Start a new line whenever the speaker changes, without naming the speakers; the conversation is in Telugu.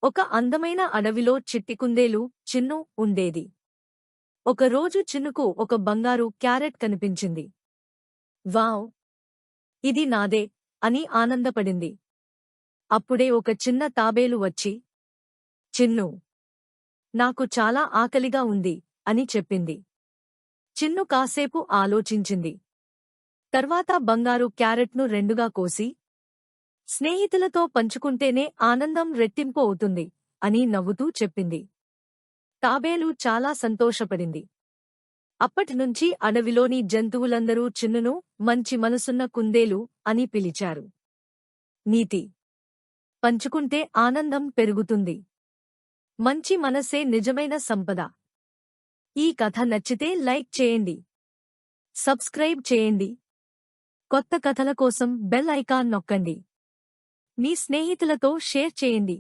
ఒక అందమైన అడవిలో చిట్టి కుందేలు చిన్ను ఉండేది. ఒకరోజు చిన్నుకు ఒక బంగారు క్యారెట్ కనిపించింది. వావ్! ఇది నాదే అని ఆనందపడింది. అప్పుడే ఒక చిన్న తాబేలు వచ్చి, చిన్ను, నాకు చాలా ఆకలిగా ఉంది అని చెప్పింది. చిన్ను కాసేపు ఆలోచించింది. తర్వాత బంగారు క్యారెట్ను రెండుగా కోసి, స్నేహితులతో పంచుకుంటేనే ఆనందం రెట్టింపు అవుతుంది అని నవ్వుతూ చెప్పింది. తాబేలు చాలా సంతోషపడింది. అప్పటినుంచి అడవిలోని జంతువులందరూ చిన్నును మంచి మనసున్న కుందేలు అని పిలిచారు. నీతి: పంచుకుంటే ఆనందం పెరుగుతుంది. మంచి మనసే నిజమైన సంపద. ఈ కథ నచ్చితే లైక్ చేయండి. సబ్స్క్రైబ్ చేయండి. కొత్త కథల కోసం బెల్ ఐకాన్ నొక్కండి. మీ స్నేహితులతో షేర్ చేయండి.